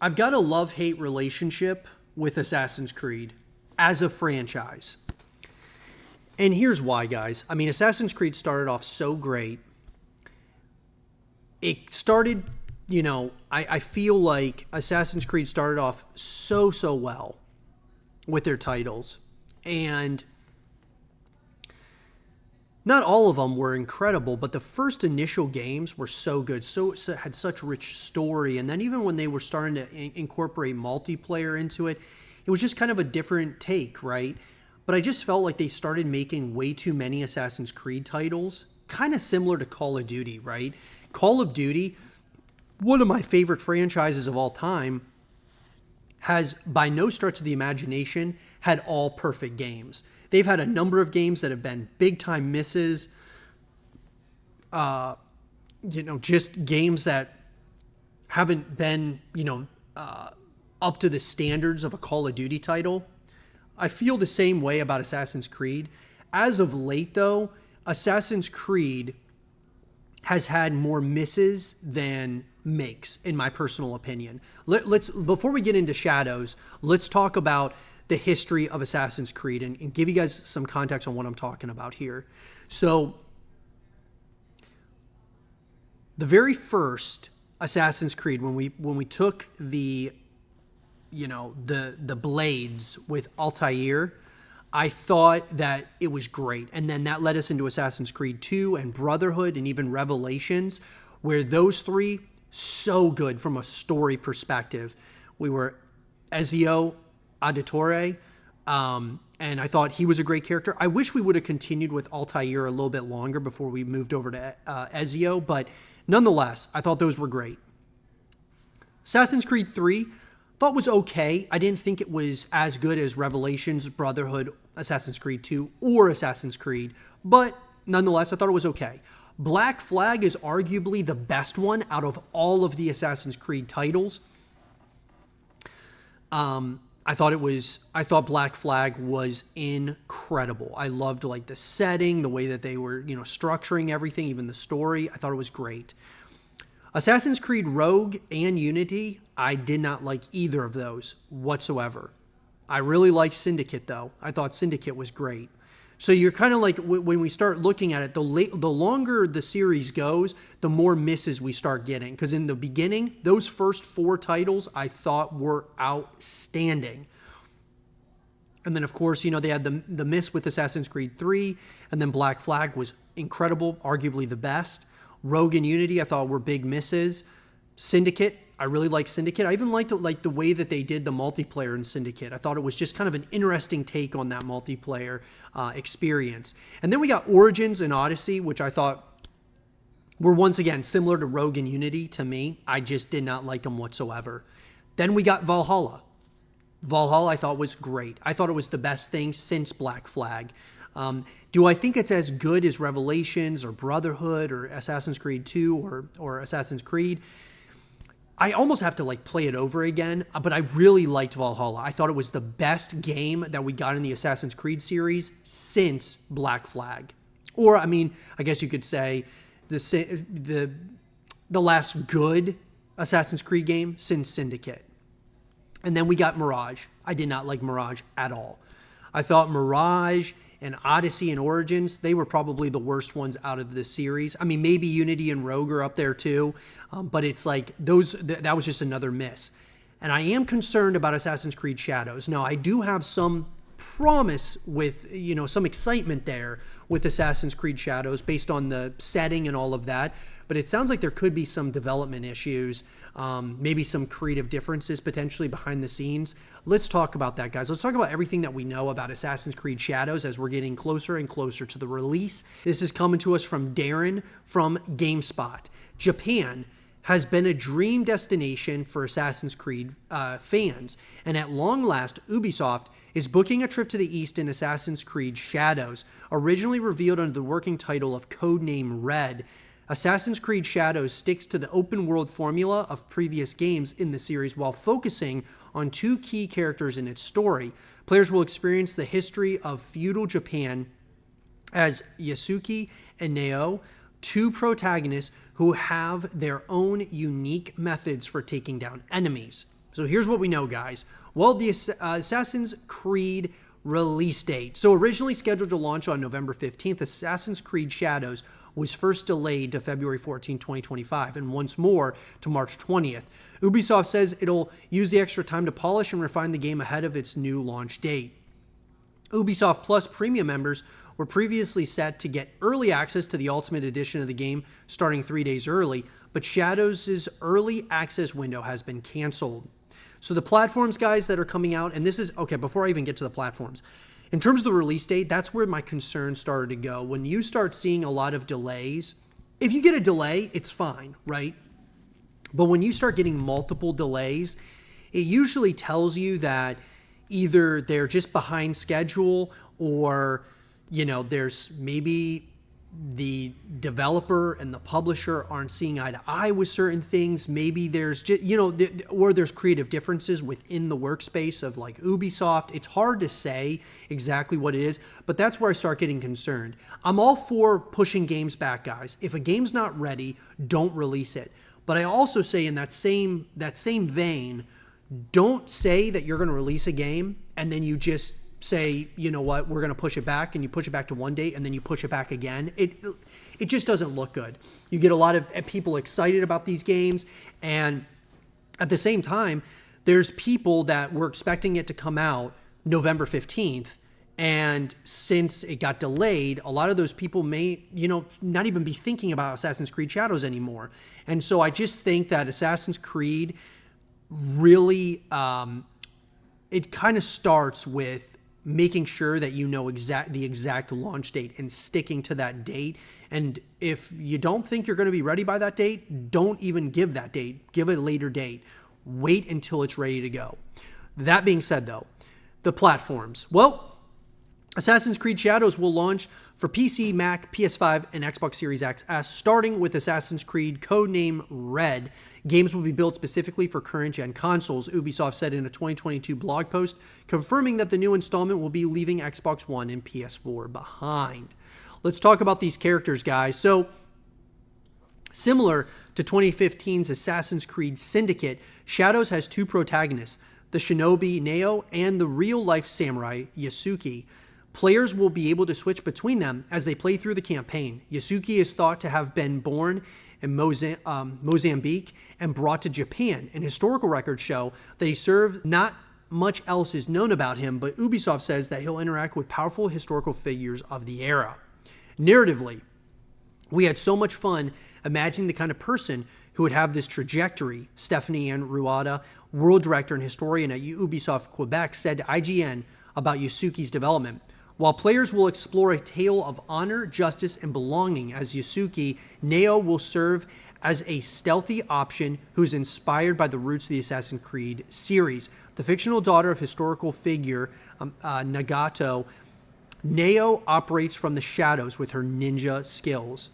I've got a love-hate relationship with Assassin's Creed as a franchise. And here's why, guys. I mean, Assassin's Creed started off so great. It started, I feel like Assassin's Creed started off so well with their titles. And not all of them were incredible, but the first initial games were so good, so had such rich story. And then even when they were starting to incorporate multiplayer into it, it was just kind of a different take, right? But I just felt like they started making way too many Assassin's Creed titles, kind of similar to Call of Duty, right? Call of Duty, one of my favorite franchises of all time, has by no stretch of the imagination had all perfect games. They've had a number of games that have been big time misses, just games that haven't been, up to the standards of a Call of Duty title. I feel the same way about Assassin's Creed. As of late, though, Assassin's Creed has had more misses than makes, in my personal opinion. Let's before we get into Shadows, let's talk about the history of Assassin's Creed and give you guys some context on what I'm talking about here. So, the very first Assassin's Creed, when we took the blades with Altair, I thought that it was great. And then that led us into Assassin's Creed 2 and Brotherhood and even Revelations, where those three, so good from a story perspective. We were Ezio Auditore, and I thought he was a great character. I wish we would have continued with Altair a little bit longer before we moved over to Ezio, but nonetheless, I thought those were great. Assassin's Creed 3, thought was okay. I didn't think it was as good as Revelations, Brotherhood, Assassin's Creed 2, or Assassin's Creed, but nonetheless, I thought it was okay. Black Flag is arguably the best one out of all of the Assassin's Creed titles. I thought Black Flag was incredible. I loved like the setting, the way that they were, structuring everything, even the story. I thought it was great. Assassin's Creed Rogue and Unity, I did not like either of those whatsoever. I really liked Syndicate, though. I thought Syndicate was great. So you're kind of like, when we start looking at it, the longer the series goes, the more misses we start getting. Because in the beginning, those first 4 titles I thought were outstanding. And then, of course, they had the miss with Assassin's Creed 3, and then Black Flag was incredible, arguably the best. Rogue and Unity, I thought were big misses. Syndicate, I really liked Syndicate. I even liked the way that they did the multiplayer in Syndicate. I thought it was just kind of an interesting take on that multiplayer experience. And then we got Origins and Odyssey, which I thought were once again similar to Rogue and Unity to me. I just did not like them whatsoever. Then we got Valhalla. Valhalla I thought was great. I thought it was the best thing since Black Flag. Do I think it's as good as Revelations or Brotherhood or Assassin's Creed 2 or Assassin's Creed? I almost have to play it over again, but I really liked Valhalla. I thought it was the best game that we got in the Assassin's Creed series since Black Flag. Or, I guess you could say the last good Assassin's Creed game since Syndicate. And then we got Mirage. I did not like Mirage at all. I thought Mirage and Odyssey and Origins, they were probably the worst ones out of the series. Maybe Unity and Rogue are up there too, but it's like that was just another miss. And I am concerned about Assassin's Creed Shadows. Now, I do have some promise with, some excitement there with Assassin's Creed Shadows based on the setting and all of that, but it sounds like there could be some development issues, maybe some creative differences potentially behind the scenes. Let's talk about that, guys. Let's talk about everything that we know about Assassin's Creed Shadows as we're getting closer and closer to the release. This is coming to us from Darren from GameSpot. Japan has been a dream destination for Assassin's Creed fans, and at long last, Ubisoft is booking a trip to the East in Assassin's Creed Shadows. Originally revealed under the working title of Codename Red, Assassin's Creed Shadows sticks to the open-world formula of previous games in the series while focusing on 2 key characters in its story. Players will experience the history of feudal Japan as Yasuki and Neo, 2 protagonists who have their own unique methods for taking down enemies. So here's what we know, guys. Well, the Assassin's Creed release date. So originally scheduled to launch on November 15th, Assassin's Creed Shadows was first delayed to February 14, 2025, and once more to March 20th. Ubisoft says it'll use the extra time to polish and refine the game ahead of its new launch date. Ubisoft Plus premium members were previously set to get early access to the Ultimate Edition of the game starting 3 days early, but Shadows' early access window has been canceled. So the platforms, guys, that are coming out, and this is, okay, before I even get to the platforms, in terms of the release date, that's where my concern started to go. When you start seeing a lot of delays, if you get a delay, it's fine, right? But when you start getting multiple delays, it usually tells you that either they're just behind schedule or, you know, there's maybe the developer and the publisher aren't seeing eye to eye with certain things. Maybe there's just, you know, or there's creative differences within the workspace of like Ubisoft. It's hard to say exactly what it is, but that's where I start getting concerned. I'm all for pushing games back, guys. If a game's not ready, don't release it. But I also say in that same vein, don't say that you're going to release a game and then you just say, you know what, we're going to push it back, and you push it back to one date and then you push it back again. It just doesn't look good. You get a lot of people excited about these games, and at the same time, there's people that were expecting it to come out November 15th, and since it got delayed, a lot of those people may, you know, not even be thinking about Assassin's Creed Shadows anymore. And so I just think that Assassin's Creed really, it kind of starts with making sure that you know the exact launch date and sticking to that date. And if you don't think you're going to be ready by that date, don't even give that date. Give a later date. Wait until it's ready to go. That being said, though, the platforms. Well, Assassin's Creed Shadows will launch for PC, Mac, PS5, and Xbox Series XS, starting with Assassin's Creed codename Red. Games will be built specifically for current-gen consoles, Ubisoft said in a 2022 blog post, confirming that the new installment will be leaving Xbox One and PS4 behind. Let's talk about these characters, guys. So, similar to 2015's Assassin's Creed Syndicate, Shadows has two protagonists, the shinobi Neo and the real-life samurai Yasuki. Players will be able to switch between them as they play through the campaign. Yasuki is thought to have been born in Mozambique and brought to Japan, and historical records show that he served. Not much else is known about him, but Ubisoft says that he'll interact with powerful historical figures of the era. Narratively, we had so much fun imagining the kind of person who would have this trajectory. Stephanie Ann Ruada, world director and historian at Ubisoft Quebec, said to IGN about Yasuki's development. While players will explore a tale of honor, justice, and belonging as Yasuki, Neo will serve as a stealthy option who's inspired by the roots of the Assassin's Creed series. The fictional daughter of historical figure Nagato, Neo operates from the shadows with her ninja skills.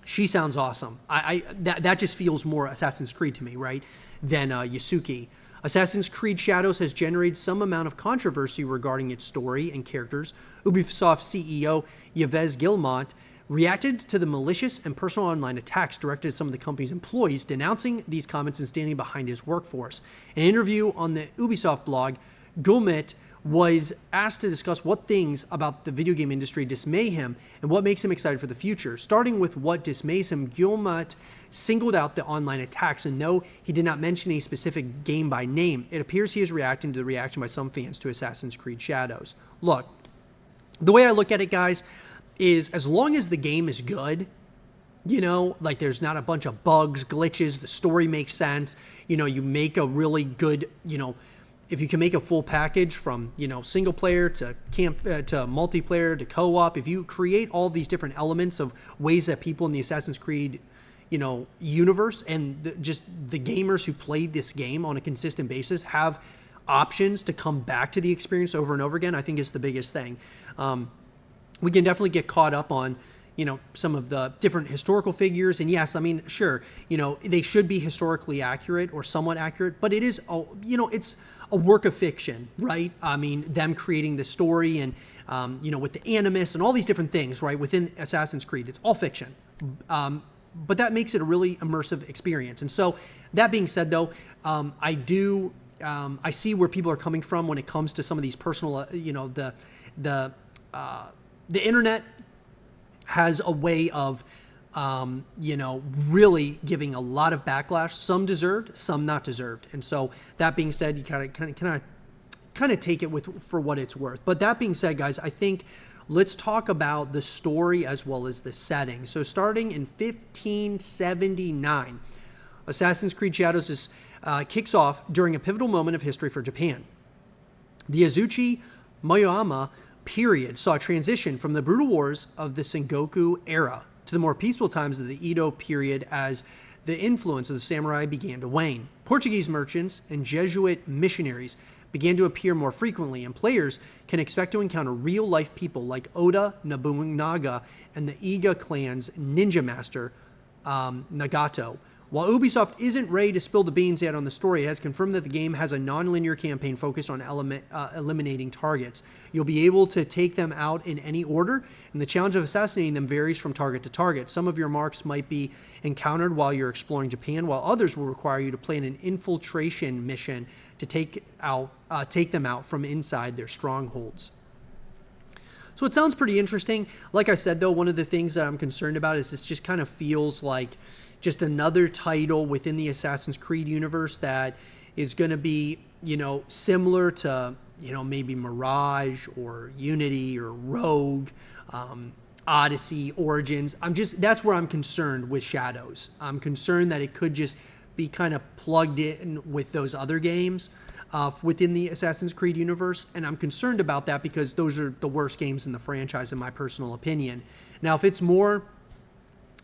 She sounds awesome. That just feels more Assassin's Creed to me, right, than Yasuki. Assassin's Creed Shadows has generated some amount of controversy regarding its story and characters. Ubisoft CEO Yves Guillemot reacted to the malicious and personal online attacks directed at some of the company's employees, denouncing these comments and standing behind his workforce. In an interview on the Ubisoft blog, Guillemot was asked to discuss what things about the video game industry dismay him and what makes him excited for the future. Starting with what dismays him, Guillemot singled out the online attacks, and though he did not mention a specific game by name, it appears he is reacting to the reaction by some fans to Assassin's Creed Shadows. Look, the way I look at it, guys, is as long as the game is good, you know, like there's not a bunch of bugs, glitches, the story makes sense, you know, you make a really good, you know, if you can make a full package from, you know, single player to to multiplayer to co-op, if you create all these different elements of ways that people in the Assassin's Creed, you know, universe and just the gamers who play this game on a consistent basis have options to come back to the experience over and over again, I think is the biggest thing. We can definitely get caught up on, you know, some of the different historical figures. And yes, I mean, sure, you know, they should be historically accurate or somewhat accurate, but it is, you know, it's a work of fiction, right? I mean, them creating the story and, you know, with the animus and all these different things, right, within Assassin's Creed, it's all fiction. but that makes it a really immersive experience. And so that being said, though, I see where people are coming from when it comes to some of these personal, the internet has a way of, really giving a lot of backlash, some deserved, some not deserved. And so that being said, you kind of take it for what it's worth. But that being said, guys, I think let's talk about the story as well as the setting. So starting in 1579, Assassin's Creed Shadows kicks off during a pivotal moment of history for Japan. The Azuchi Moyama period saw a transition from the brutal wars of the Sengoku era to the more peaceful times of the Edo period as the influence of the samurai began to wane. Portuguese merchants and Jesuit missionaries began to appear more frequently, and players can expect to encounter real-life people like Oda Nobunaga and the Iga clan's ninja master, Nagato. While Ubisoft isn't ready to spill the beans yet on the story, it has confirmed that the game has a non-linear campaign focused on eliminating targets. You'll be able to take them out in any order, and the challenge of assassinating them varies from target to target. Some of your marks might be encountered while you're exploring Japan, while others will require you to plan an infiltration mission to take them out from inside their strongholds. So it sounds pretty interesting. Like I said, though, one of the things that I'm concerned about is this just kind of feels like just another title within the Assassin's Creed universe that is going to be, similar to, maybe Mirage or Unity or Rogue, Odyssey, Origins. That's where I'm concerned with Shadows. I'm concerned that it could just be kind of plugged in with those other games within the Assassin's Creed universe. And I'm concerned about that because those are the worst games in the franchise, in my personal opinion. Now, if it's more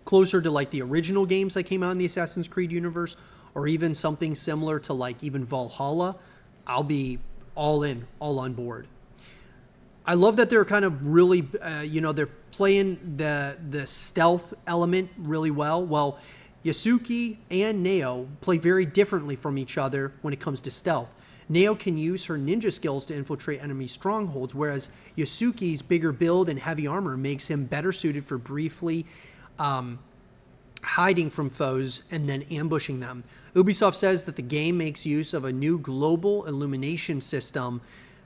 closer to like the original games that came out in the Assassin's Creed universe, or even something similar to like even Valhalla, I'll be all in, all on board. I love that they're kind of really, they're playing the stealth element really well. Well, Yasuki and Neo play very differently from each other when it comes to stealth. Neo can use her ninja skills to infiltrate enemy strongholds, whereas Yasuki's bigger build and heavy armor makes him better suited for briefly hiding from foes and then ambushing them. Ubisoft says that the game makes use of a new global illumination system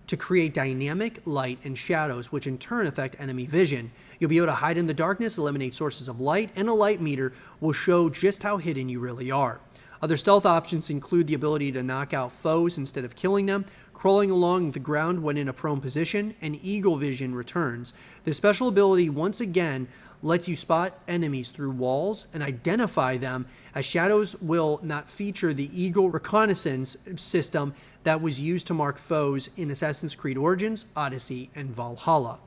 to create dynamic light and shadows, which in turn affect enemy vision. You'll be able to hide in the darkness, eliminate sources of light, and a light meter will show just how hidden you really are. Other stealth options include the ability to knock out foes instead of killing them, crawling along the ground when in a prone position, and eagle vision returns. This special ability once again lets you spot enemies through walls and identify them, as Shadows will not feature the eagle reconnaissance system that was used to mark foes in Assassin's Creed Origins, Odyssey, and Valhalla.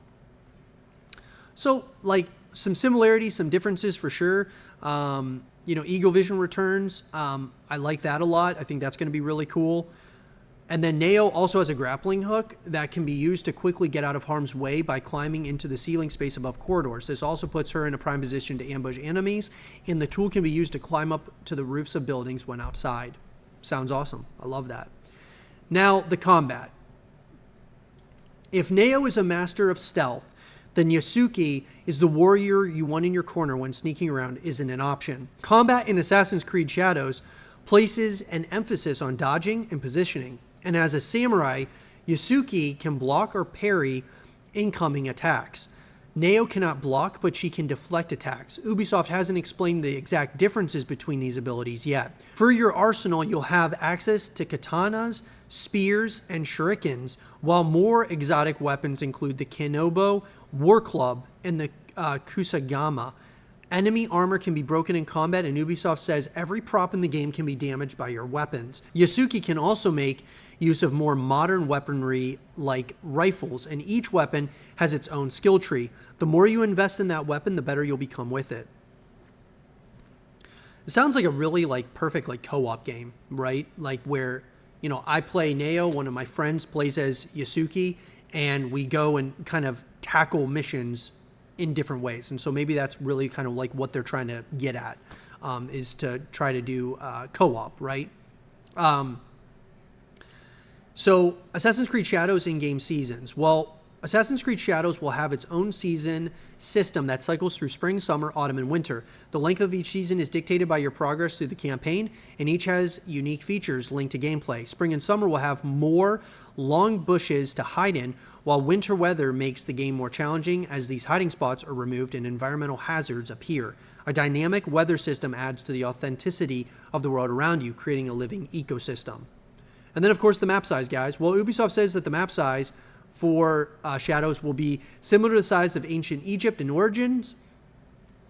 So, like, some similarities, some differences for sure. Eagle vision returns. I like that a lot. I think that's going to be really cool. And then Neo also has a grappling hook that can be used to quickly get out of harm's way by climbing into the ceiling space above corridors. This also puts her in a prime position to ambush enemies, and the tool can be used to climb up to the roofs of buildings when outside. Sounds awesome. I love that. Now, the combat. If Neo is a master of stealth, then Yasuki is the warrior you want in your corner when sneaking around isn't an option. Combat in Assassin's Creed Shadows places an emphasis on dodging and positioning. And as a samurai, Yasuki can block or parry incoming attacks. Neo cannot block, but she can deflect attacks. Ubisoft hasn't explained the exact differences between these abilities yet. For your arsenal, you'll have access to katanas, spears, and shurikens, while more exotic weapons include the Kenobo, War Club, and the Kusagama. Enemy armor can be broken in combat, and Ubisoft says every prop in the game can be damaged by your weapons. Yasuki can also make use of more modern weaponry like rifles, and each weapon has its own skill tree. The more you invest in that weapon, the better you'll become with it. It sounds like a really perfect co-op game, right? Where, I play Neo, one of my friends plays as Yasuki, and we go and kind of tackle missions in different ways. And so maybe that's really kind of what they're trying to get at, is to try to do co-op, right? So Assassin's Creed Shadows in-game seasons. Well, Assassin's Creed Shadows will have its own season system that cycles through spring, summer, autumn, and winter. The length of each season is dictated by your progress through the campaign, and each has unique features linked to gameplay. Spring and summer will have more long bushes to hide in, while winter weather makes the game more challenging as these hiding spots are removed and environmental hazards appear. A dynamic weather system adds to the authenticity of the world around you, creating a living ecosystem. And then, of course, the map size, guys. Well, Ubisoft says that the map size for Shadows will be similar to the size of ancient Egypt in Origins,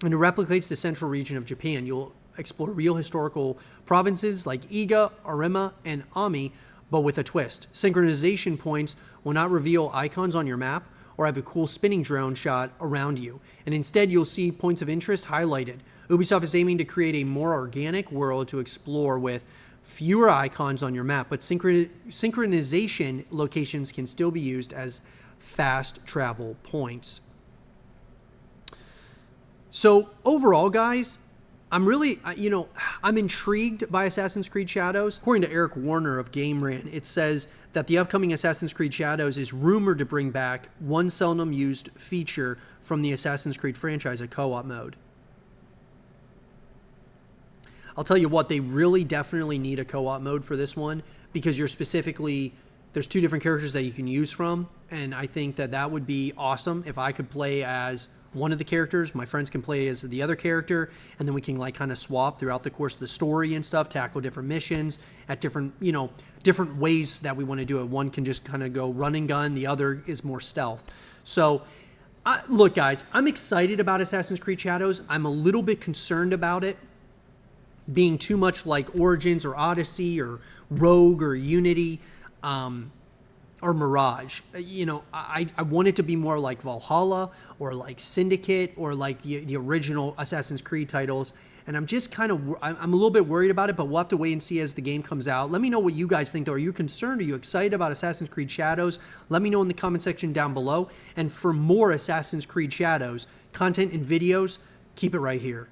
and it replicates the central region of Japan. You'll explore real historical provinces like Iga, Arima, and Ami, but with a twist. Synchronization points will not reveal icons on your map or have a cool spinning drone shot around you, and instead you'll see points of interest highlighted. Ubisoft is aiming to create a more organic world to explore with fewer icons on your map, but synchronization locations can still be used as fast travel points. So overall, guys, I'm really, I'm intrigued by Assassin's Creed Shadows. According to Eric Warner of Game Rant, it says that the upcoming Assassin's Creed Shadows is rumored to bring back one seldom used feature from the Assassin's Creed franchise, a co-op mode. I'll tell you what, they really definitely need a co-op mode for this one, because there's 2 different characters that you can use from, and I think that would be awesome if I could play as one of the characters, my friends can play as the other character, and then we can kind of swap throughout the course of the story and stuff, tackle different missions at different ways that we want to do it. One can just kind of go run and gun, the other is more stealth. So look, guys, I'm excited about Assassin's Creed Shadows. I'm a little bit concerned about it being too much like Origins or Odyssey or Rogue or Unity or Mirage. I want it to be more like Valhalla or like Syndicate or like the original Assassin's Creed titles. And I'm just I'm a little bit worried about it, but we'll have to wait and see as the game comes out. Let me know what you guys think, though. Are you concerned? Are you excited about Assassin's Creed Shadows? Let me know in the comment section down below. And for more Assassin's Creed Shadows content and videos, keep it right here.